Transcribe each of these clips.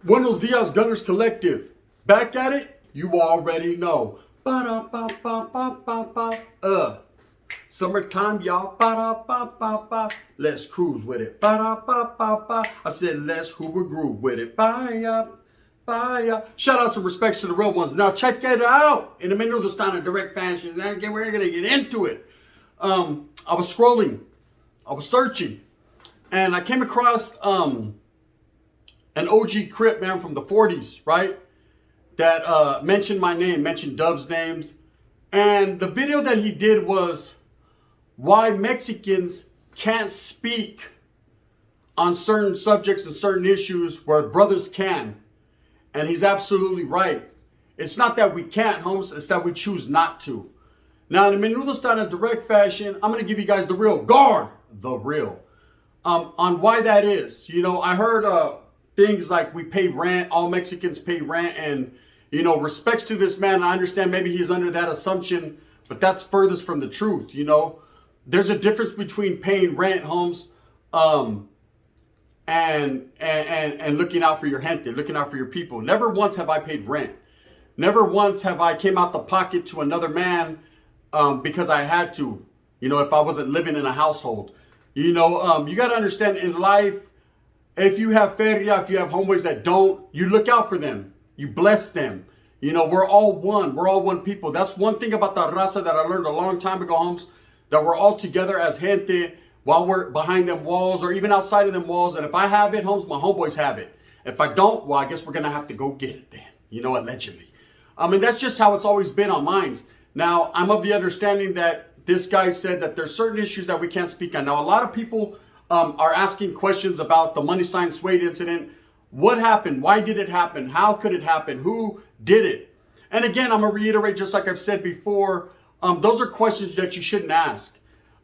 Buenos dias, Gunners Collective. Back at it, you already know. Ba-da-ba-ba-ba-ba-ba. Summertime, y'all. Ba-da-ba-ba-ba. Let's cruise with it. Ba-da-ba-ba-ba. I said, let's hoover groove with it. Bye-ya. Bye-ya. Shout out to respects to the real ones. Now, check it out. In the middle of the stand in direct fashion. Again, we're going to get into it. I was scrolling. I was searching. And I came across an OG Crip, man, from the 40s, right? That mentioned my name, mentioned Dub's names. And the video that he did was why Mexicans can't speak on certain subjects and certain issues where brothers can. And he's absolutely right. It's not that we can't, Holmes, it's that we choose not to. Now, in a Menudo style in direct fashion, I'm going to give you guys the real, the real, on why that is. You know, I heard things like we pay rent, all Mexicans pay rent, and, you know, respects to this man. I understand maybe he's under that assumption, but that's furthest from the truth, you know. There's a difference between paying rent, Holmes, and looking out for your gente, looking out for your people. Never once have I paid rent. Never once have I came out the pocket to another man because I had to, you know, if I wasn't living in a household. You know, you got to understand in life, if you have feria, if you have homeboys that don't, you look out for them. You bless them. You know, we're all one. We're all one people. That's one thing about the raza that I learned a long time ago, Holmes, that we're all together as gente while we're behind them walls or even outside of them walls. And if I have it, Holmes, my homeboys have it. If I don't, well, I guess we're going to have to go get it then, you know, allegedly. I mean, that's just how it's always been on minds. Now, I'm of the understanding that this guy said that there's certain issues that we can't speak on. Now, a lot of people are asking questions about the money sign Suede incident. What happened? Why did it happen? How could it happen? Who did it? And again, I'm going to reiterate, just like I've said before, those are questions that you shouldn't ask.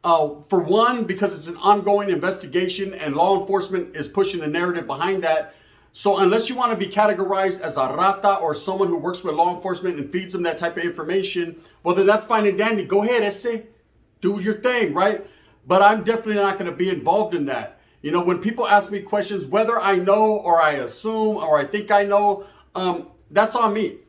For one, because it's an ongoing investigation and law enforcement is pushing the narrative behind that. So unless you want to be categorized as a rata or someone who works with law enforcement and feeds them that type of information, well, then that's fine and dandy. Go ahead, ese. Do your thing, right? But I'm definitely not going to be involved in that. You know, when people ask me questions, whether I know or I assume or I think I know, that's on me.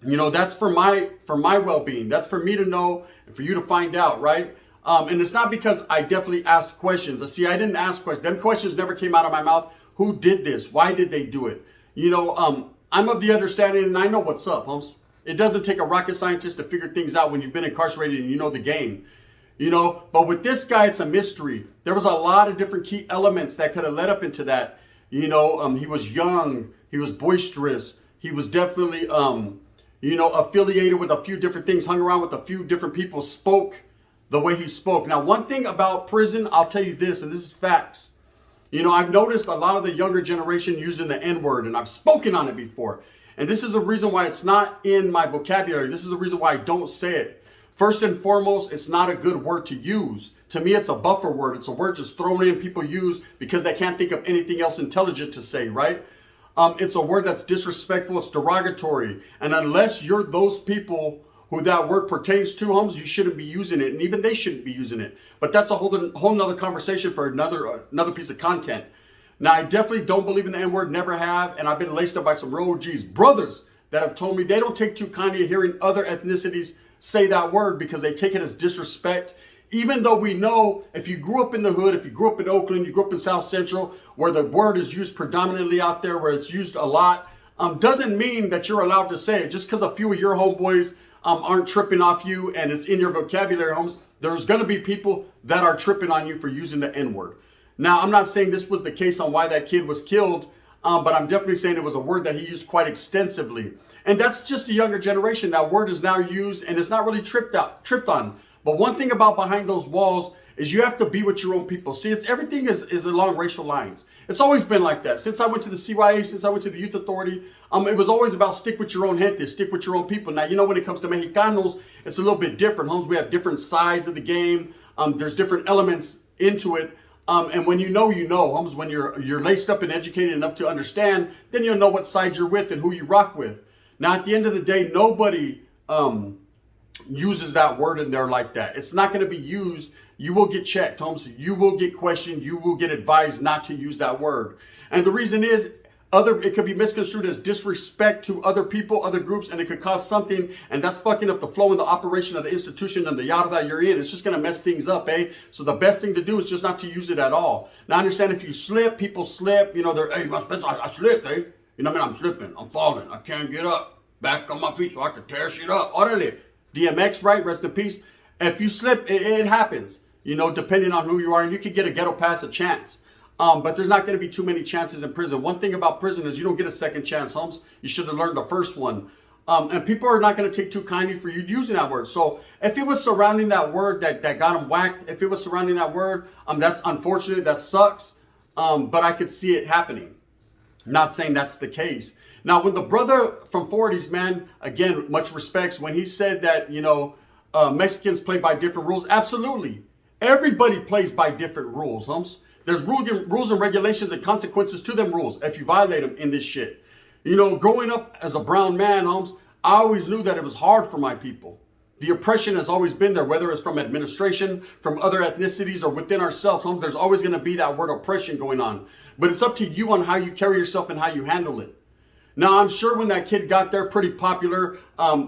You know, that's for my well-being. That's for me to know and for you to find out, right? And it's not because I definitely asked questions. See, I didn't ask questions. Them questions never came out of my mouth. Who did this? Why did they do it? You know, I'm of the understanding, and I know what's up, Holmes. It doesn't take a rocket scientist to figure things out when you've been incarcerated and you know the game. You know, but with this guy, it's a mystery. There was a lot of different key elements that could have led up into that. You know, he was young. He was boisterous. He was definitely, you know, affiliated with a few different things, hung around with a few different people, spoke the way he spoke. Now, one thing about prison, I'll tell you this, and this is facts. You know, I've noticed a lot of the younger generation using the N-word, and I've spoken on it before. And this is a reason why it's not in my vocabulary. This is the reason why I don't say it. First and foremost, it's not a good word to use. To me, it's a buffer word. It's a word just thrown in, people use because they can't think of anything else intelligent to say, right? It's a word that's disrespectful. It's derogatory. And unless you're those people who that word pertains to, Holmes, you shouldn't be using it. And even they shouldn't be using it. But that's a whole nother conversation for another piece of content. Now, I definitely don't believe in the N-word, never have. And I've been laced up by some real OGs, brothers, that have told me they don't take too kindly hearing other ethnicities say that word because they take it as disrespect. Even though we know if you grew up in the hood, if you grew up in Oakland, you grew up in South Central, where the word is used predominantly out there, where it's used a lot, doesn't mean that you're allowed to say it. Just because a few of your homeboys aren't tripping off you and it's in your vocabulary, Holmes, there's going to be people that are tripping on you for using the N-word. Now, I'm not saying this was the case on why that kid was killed, but I'm definitely saying it was a word that he used quite extensively. And that's just the younger generation. That word is now used and it's not really tripped on. But one thing about behind those walls is you have to be with your own people. See, everything is along racial lines. It's always been like that. Since I went to the CYA, since I went to the Youth Authority, it was always about stick with your own gente, stick with your own people. Now, you know, when it comes to Mexicanos, it's a little bit different, Holmes. We have different sides of the game. There's different elements into it. And when you know, Holmes, when you're laced up and educated enough to understand, then you'll know what side you're with and who you rock with. Now, at the end of the day, nobody uses that word in there like that. It's not going to be used. You will get checked, Holmes. You will get questioned. You will get advised not to use that word. And the reason is, it could be misconstrued as disrespect to other people, other groups, and it could cause something, and that's fucking up the flow and the operation of the institution and the yada that you're in. It's just going to mess things up, eh? So the best thing to do is just not to use it at all. Now, I understand if you slip, people slip, you know, they're, hey, I slipped, eh? You know what I mean? I'm slipping, I'm falling, I can't get up. Back on my feet so I can tear shit up. Orale. DMX, right? Rest in peace. If you slip, it happens, you know, depending on who you are, and you could get a ghetto pass a chance. But there's not going to be too many chances in prison. One thing about prison is you don't get a second chance, Holmes. You should have learned the first one. And people are not going to take too kindly for you using that word. So if it was surrounding that word that got him whacked, if it was surrounding that word, that's unfortunate. That sucks. But I could see it happening. Not saying that's the case. Now, when the brother from 40s, man, again, much respects, when he said that, you know, Mexicans play by different rules, absolutely. Everybody plays by different rules, Holmes. There's rules and regulations and consequences to them rules if you violate them in this shit. You know, growing up as a brown man, Holmes, I always knew that it was hard for my people. The oppression has always been there, whether it's from administration, from other ethnicities, or within ourselves, Holmes. There's always going to be that word oppression going on. But it's up to you on how you carry yourself and how you handle it. Now, I'm sure when that kid got there, pretty popular,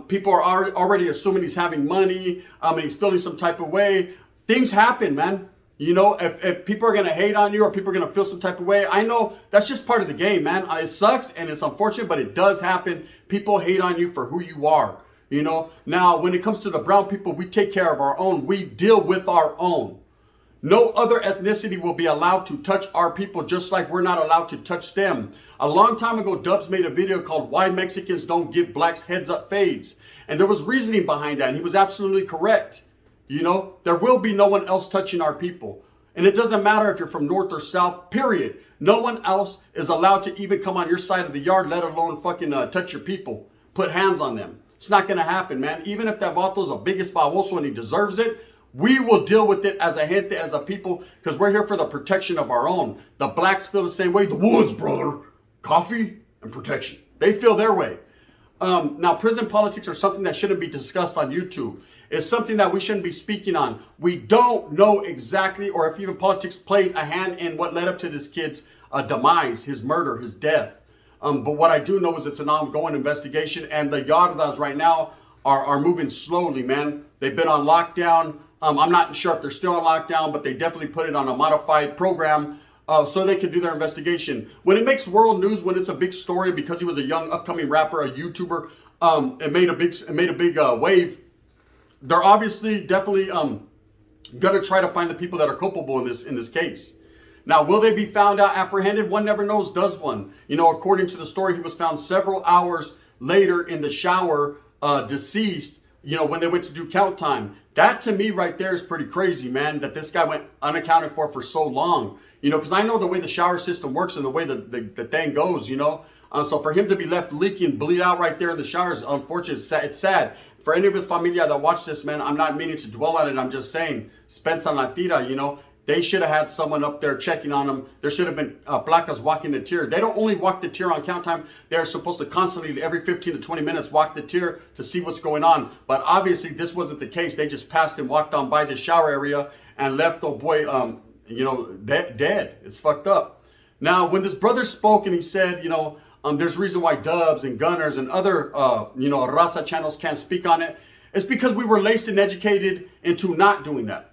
people are already assuming he's having money, and he's feeling some type of way. Things happen, man. You know, if people are going to hate on you or people are going to feel some type of way, I know that's just part of the game, man. It sucks and it's unfortunate, but it does happen. People hate on you for who you are, you know. Now, when it comes to the brown people, we take care of our own. We deal with our own. No other ethnicity will be allowed to touch our people, just like we're not allowed to touch them. A long time ago, Dubs made a video called Why Mexicans Don't Give Blacks Heads Up Fades. And there was reasoning behind that, and he was absolutely correct. You know, there will be no one else touching our people. And it doesn't matter if you're from north or south, period. No one else is allowed to even come on your side of the yard, let alone fucking touch your people. Put hands on them. It's not going to happen, man. Even if that vato's a biggest baboso and he deserves it, we will deal with it as a gente, as a people, because we're here for the protection of our own. The blacks feel the same way. The Woods, brother. Coffee and protection. They feel their way. Now, prison politics are something that shouldn't be discussed on YouTube. It's something that we shouldn't be speaking on. We don't know exactly, or if even politics played a hand in what led up to this kid's demise, his murder, his death. But what I do know is it's an ongoing investigation, and the Yardas right now are moving slowly, man. They've been on lockdown. I'm not sure if they're still on lockdown, but they definitely put it on a modified program so they can do their investigation. When it makes world news, when it's a big story because he was a young upcoming rapper, a YouTuber, it made a big wave. They're obviously definitely gonna try to find the people that are culpable in this case. Now, will they be found out, apprehended? One never knows, does one? You know, according to the story, he was found several hours later in the shower, deceased, you know, when they went to do count time. That to me right there is pretty crazy, man, that this guy went unaccounted for so long. You know, because I know the way the shower system works and the way the thing goes, you know. So for him to be left leaking, bleed out right there in the shower is unfortunate. It's sad. For any of his familia that watch this, man, I'm not meaning to dwell on it. I'm just saying, Spence and Latira, you know, they should have had someone up there checking on them. There should have been placas walking the tier. They don't only walk the tier on count time. They're supposed to constantly, every 15 to 20 minutes, walk the tier to see what's going on. But obviously, this wasn't the case. They just passed and walked on by the shower area and left old boy, you know, dead. It's fucked up. Now, when this brother spoke and he said, you know, there's reason why Dubs and Gunners and other, you know, Raza channels can't speak on it. It's because we were laced and educated into not doing that.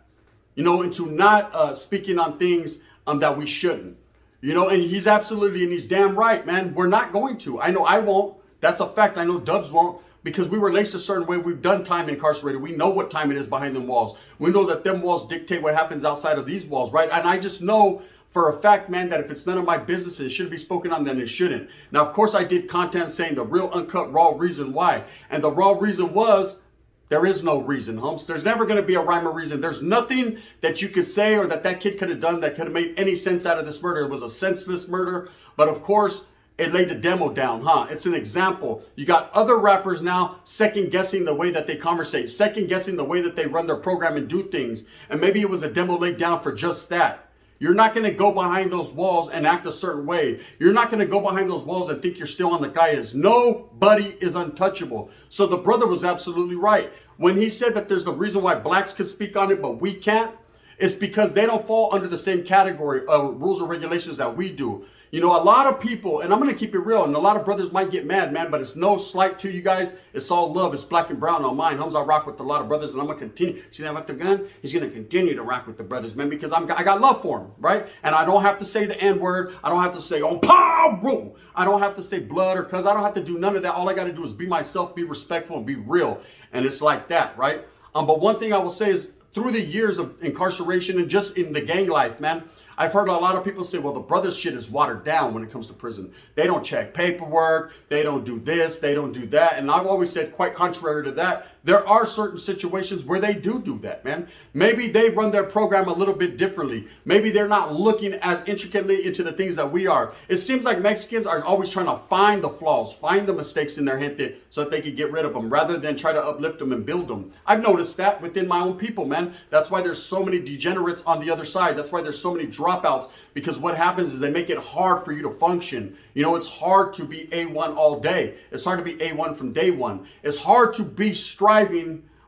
You know, into not speaking on things that we shouldn't. You know, and he's absolutely, and he's damn right, man. We're not going to. I know I won't. That's a fact. I know Dubs won't, because we were laced a certain way. We've done time incarcerated. We know what time it is behind them walls. We know that them walls dictate what happens outside of these walls, right? And I just know for a fact, man, that if it's none of my business, it shouldn't be spoken on, then it shouldn't. Now, of course, I did content saying the real uncut raw reason why. And the raw reason was, there is no reason, Holmes. There's never going to be a rhyme or reason. There's nothing that you could say or that kid could have done that could have made any sense out of this murder. It was a senseless murder. But of course, it laid the demo down, huh? It's an example. You got other rappers now second guessing the way that they conversate, second guessing the way that they run their program and do things. And maybe it was a demo laid down for just that. You're not going to go behind those walls and act a certain way. You're not going to go behind those walls and think you're still on the guys. Nobody is untouchable. So the brother was absolutely right. When he said that there's the reason why blacks can speak on it, but we can't, it's because they don't fall under the same category of rules or regulations that we do. You know, a lot of people, and I'm going to keep it real, and a lot of brothers might get mad, man, but it's no slight to you guys. It's all love. It's black and brown on mine. I rock with a lot of brothers, and I'm going to continue. See that with the gun? He's going to continue to rock with the brothers, man, because I got love for them, right? And I don't have to say the N-word. I don't have to say, oh, pow, I don't have to say blood or cuz. I don't have to do none of that. All I got to do is be myself, be respectful, and be real. And it's like that, right? But one thing I will say is through the years of incarceration and just in the gang life, man, I've heard a lot of people say, well, the brothers shit is watered down when it comes to prison. They don't check paperwork. They don't do this. They don't do that. And I've always said, quite contrary to that, there are certain situations where they do that, man. Maybe they run their program a little bit differently. Maybe they're not looking as intricately into the things that we are. It seems like Mexicans are always trying to find the flaws, find the mistakes in their gente so that they can get rid of them rather than try to uplift them and build them. I've noticed that within my own people, man. That's why there's so many degenerates on the other side. That's why there's so many dropouts, because what happens is they make it hard for you to function. You know, it's hard to be A1 all day. It's hard to be A1 from day one. It's hard to be striving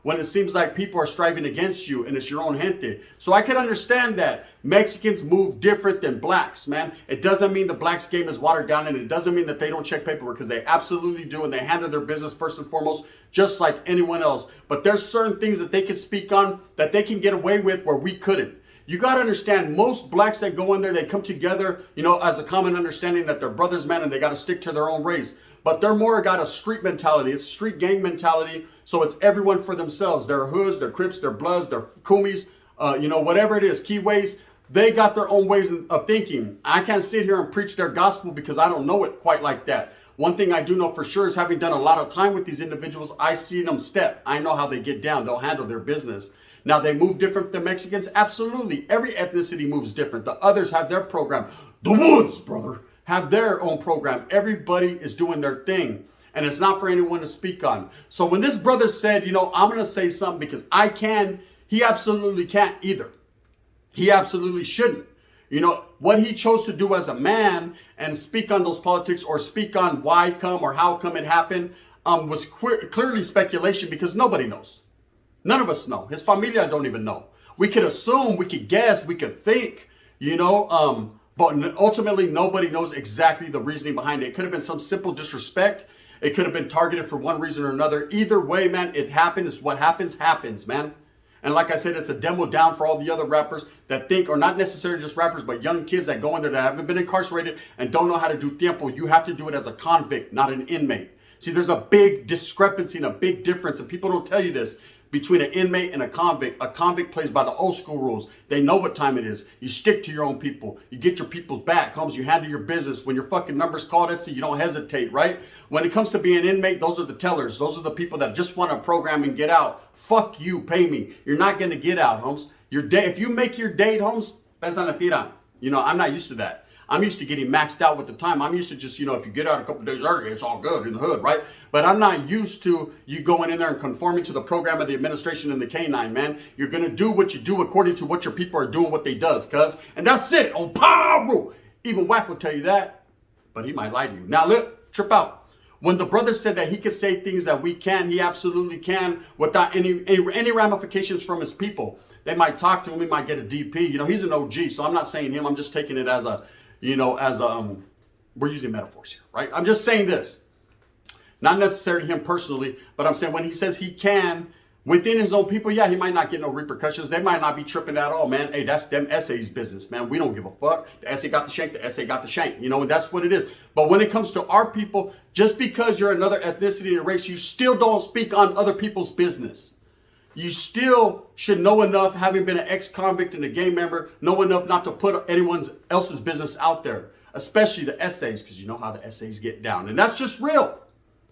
when it seems like people are striving against you and it's your own gente. So I can understand that Mexicans move different than blacks, man. It doesn't mean the blacks game is watered down, and it doesn't mean that they don't check paperwork, because they absolutely do, and they handle their business first and foremost, just like anyone else. But there's certain things that they can speak on that they can get away with where we couldn't. You got to understand, most blacks that go in there, they come together, you know, as a common understanding that they're brothers, man, and they got to stick to their own race. But they're more got a street mentality. It's street gang mentality. So it's everyone for themselves. Their hoods, their Crips, their Bloods, their Kumis, you know, whatever it is, Keyways. They got their own ways of thinking. I can't sit here and preach their gospel because I don't know it quite like that. One thing I do know for sure is, having done a lot of time with these individuals, I see them step. I know how they get down. They'll handle their business. Now, they move different than Mexicans? Absolutely. Every ethnicity moves different. The others have their program. The Woods, brother, have their own program. Everybody is doing their thing, and it's not for anyone to speak on. So when this brother said, you know, I'm going to say something because I can, he absolutely can't either. He absolutely shouldn't. You know, what he chose to do as a man and speak on those politics or speak on why come or how come it happened was clearly speculation, because nobody knows. None of us know. His familia don't even know. We could assume, we could guess, we could think, you know, but ultimately nobody knows exactly the reasoning behind it. It could have been some simple disrespect. It could have been targeted for one reason or another. Either way, man, it happened. It's what happens, man. And like I said, it's a demo down for all the other rappers that think, or not necessarily just rappers, but young kids that go in there that haven't been incarcerated and don't know how to do tiempo. You have to do it as a convict, not an inmate. See, there's a big discrepancy and a big difference, and people don't tell you this, between an inmate and a convict. A convict plays by the old school rules. They know what time it is. You stick to your own people. You get your people's back. Holmes, you handle your business. When your fucking number's called, you don't hesitate, right? When it comes to being an inmate, those are the tellers. Those are the people that just want to program and get out. Fuck you, pay me. You're not going to get out, Holmes. Your day, if you make your date, Holmes, you know, I'm not used to that. I'm used to getting maxed out with the time. I'm used to just, you know, if you get out a couple days early, it's all good in the hood, right? But I'm not used to you going in there and conforming to the program of the administration and the K9, man. You're going to do what you do according to what your people are doing, what they does, cuz. And that's it. On power. Even Wack will tell you that, but he might lie to you. Now, look, trip out. When the brother said that he could say things that we can, he absolutely can without any ramifications from his people. They might talk to him. He might get a DP. You know, he's an OG, so I'm not saying him. I'm just taking it as a, you know, we're using metaphors here, right? I'm just saying this. Not necessarily him personally, but I'm saying when he says he can, within his own people, yeah, he might not get no repercussions. They might not be tripping at all, man. Hey, that's them SA's business, man. We don't give a fuck. The SA got the shank, the SA got the shank. You know, and that's what it is. But when it comes to our people, just because you're another ethnicity and race, you still don't speak on other people's business. You still should know enough, having been an ex-convict and a gang member, know enough not to put anyone else's business out there, especially the essays, because you know how the essays get down. And that's just real.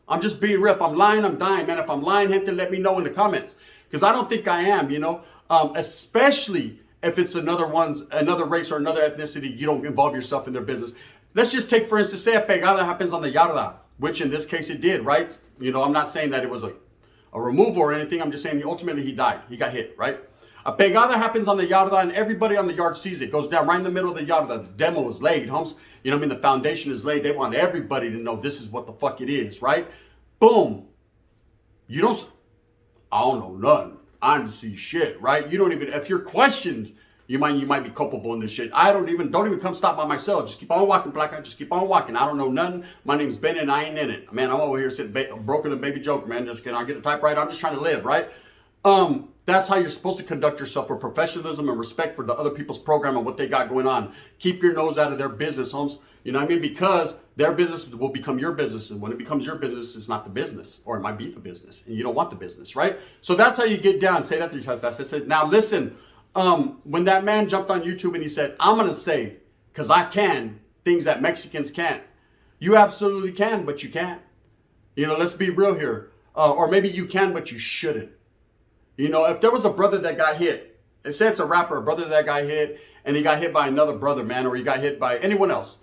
I'm just being real. If I'm lying, I'm dying, man. If I'm lying, gente, let me know in the comments, because I don't think I am, you know, especially if it's another race or another ethnicity. You don't involve yourself in their business. let's just take, for instance, say a pegada happens on the yarda, which in this case it did, right? You know, I'm not saying that it was a removal or anything. I'm just saying ultimately he died. He got hit, right? A pegada happens on the yarda and everybody on the yard sees it. Goes down right in the middle of the yarda. The demo is laid, homes. You know what I mean? The foundation is laid. They want everybody to know this is what the fuck it is, right? Boom. You don't, I don't know nothing. I don't see shit, right? You don't even, if you're questioned, you might be culpable in this shit. Don't even come stop by myself. Just keep on walking, black guy. Just keep on walking. I don't know nothing. My name's Ben and I ain't in it. Man, I'm over here sitting broker than baby Joker, man. Just can I get a typewriter? I'm just trying to live, right? That's how you're supposed to conduct yourself with professionalism and respect for the other people's program and what they got going on. Keep your nose out of their business, homes. You know what I mean? Because their business will become your business. And when it becomes your business, it's not the business. Or it might be the business. And you don't want the business, right? So that's how you get down. Say that 3 times fast. I said, now listen, when that man jumped on YouTube and he said, I'm going to say, because I can, things that Mexicans can't. You absolutely can, but you can't. You know, let's be real here. Or maybe you can, but you shouldn't. You know, if there was a brother that got hit, they say it's a rapper, a brother that got hit, and he got hit by another brother, man, or he got hit by anyone else.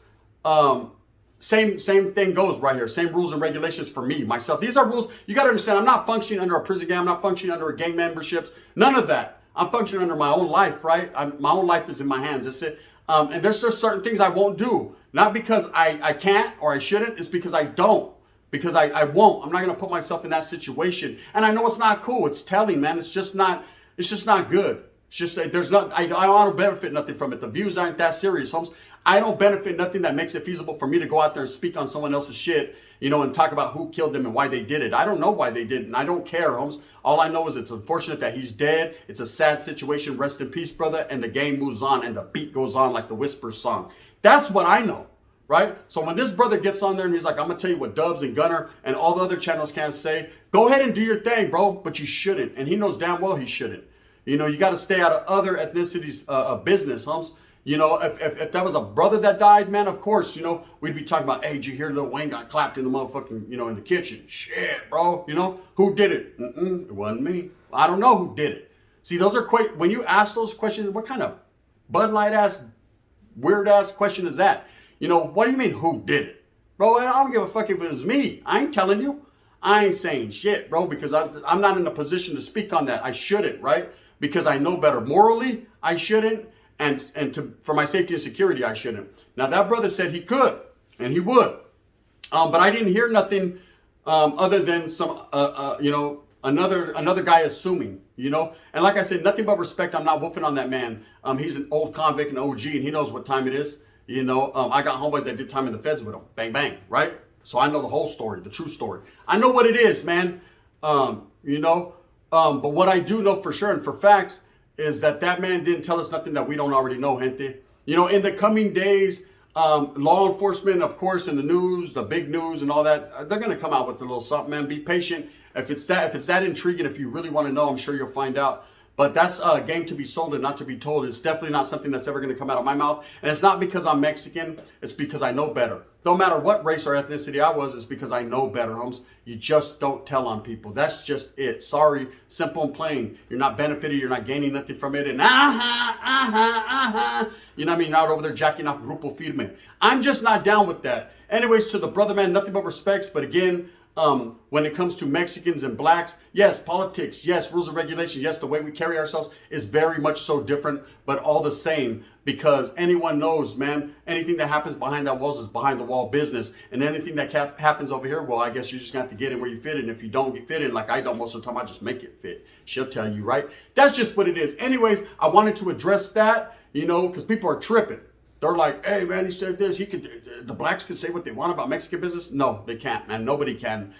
Same thing goes right here. Same rules and regulations for me, myself. These are rules. You got to understand, I'm not functioning under a prison gang. I'm not functioning under a gang memberships. None of that. I'm functioning under my own life, right? My own life is in my hands. That's it. And there's just certain things I won't do. Not because I can't or I shouldn't. It's because I don't. Because I won't. I'm not going to put myself in that situation. And I know it's not cool. It's telling, man. It's just not good. It's just, there's not, I don't benefit nothing from it. The views aren't that serious, Holmes. I don't benefit nothing that makes it feasible for me to go out there and speak on someone else's shit, you know, and talk about who killed them and why they did it. I don't know why they did it, and I don't care, Holmes. All I know is it's unfortunate that he's dead. It's a sad situation. Rest in peace, brother. And the game moves on and the beat goes on like the Whisper song. That's what I know. Right? So when this brother gets on there and he's like, I'm going to tell you what Dubs and Gunner and all the other channels can't say, go ahead and do your thing, bro. But you shouldn't. And he knows damn well he shouldn't. You know, you got to stay out of other ethnicities' business, Humps. You know, if that was a brother that died, man, of course, you know, we'd be talking about, hey, did you hear Lil Wayne got clapped in the motherfucking, you know, in the kitchen? Shit, bro. You know, who did it? It wasn't me. I don't know who did it. See, those are quite, when you ask those questions, what kind of Bud Light ass, weird ass question is that? You know, what do you mean, who did it? Bro, I don't give a fuck if it was me. I ain't telling you. I ain't saying shit, bro, because I'm not in a position to speak on that. I shouldn't, right? Because I know better. Morally, I shouldn't. And for my safety and security, I shouldn't. Now, that brother said he could, and he would. But I didn't hear nothing other than some, you know, another guy assuming, you know. And like I said, nothing but respect. I'm not woofing on that man. He's an old convict, an OG, and he knows what time it is. You know, I got homeboys that did time in the feds with him. Bang, bang, right? So I know the whole story, the true story. I know what it is, man. You know, but what I do know for sure and for facts is that man didn't tell us nothing that we don't already know, gente. You know, in the coming days, law enforcement, of course, in the news, the big news and all that, they're going to come out with a little something, man. Be patient. If it's that intriguing, if you really want to know, I'm sure you'll find out. But that's a game to be sold and not to be told. It's definitely not something that's ever going to come out of my mouth. And it's not because I'm Mexican. It's because I know better. Don't matter what race or ethnicity I was, it's because I know better, Holmes. You just don't tell on people. That's just it. Sorry, simple and plain. You're not benefiting. You're not gaining nothing from it. And you know what I mean? Out over there jacking off Grupo Firme. I'm just not down with that. Anyways, to the brother, man, nothing but respects. But again, when it comes to Mexicans and blacks, yes, politics, yes, rules and regulations, yes, the way we carry ourselves is very much so different, but all the same, because anyone knows, man, anything that happens behind that walls is behind the wall business, and anything that happens over here, well, I guess you're just going to have to get in where you fit in. If you don't get fit in, like I don't most of the time, I just make it fit. She'll tell you, right? That's just what it is. Anyways, I wanted to address that, you know, because people are tripping. They're like, hey, man, he said this. The blacks could say what they want about Mexican business. No, they can't, man. Nobody can.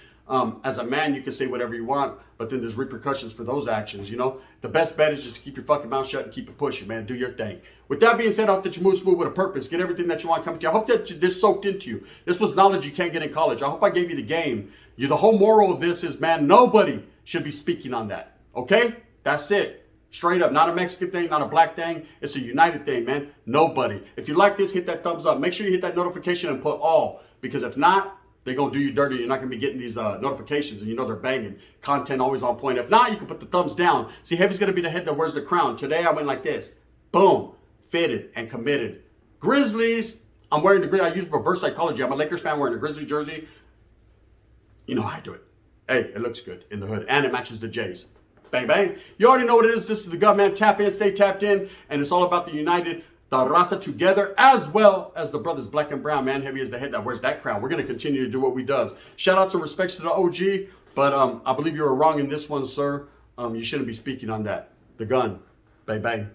As a man, you can say whatever you want, but then there's repercussions for those actions, you know? The best bet is just to keep your fucking mouth shut and keep it pushing, man. Do your thing. With that being said, I hope that you move smooth with a purpose. Get everything that you want coming to you. I hope that this soaked into you. This was knowledge you can't get in college. I hope I gave you the game. The whole moral of this is, man, nobody should be speaking on that, okay? That's it. Straight up, not a Mexican thing, not a black thing. It's a united thing, man. Nobody. If you like this, hit that thumbs up. Make sure you hit that notification and put all. Because if not, they're going to do you dirty. You're not going to be getting these notifications. And you know they're banging. Content always on point. If not, you can put the thumbs down. See, Heavy's going to be the head that wears the crown. Today, I went like this. Boom. Fitted and committed. Grizzlies. I'm wearing the, I use reverse psychology. I'm a Lakers fan wearing a Grizzly jersey. You know how I do it. Hey, it looks good in the hood, and it matches the J's. Bang, bang. You already know what it is. This is the gut, man. Tap in, stay tapped in, and it's all about the united, the raza together, as well as the brothers black and brown, man. Heavy as the head that wears that crown. We're going to continue to do what we does. Shout out and respects to the OG, but I believe you were wrong in this one, sir. You shouldn't be speaking on that. The gun. Bang, bang.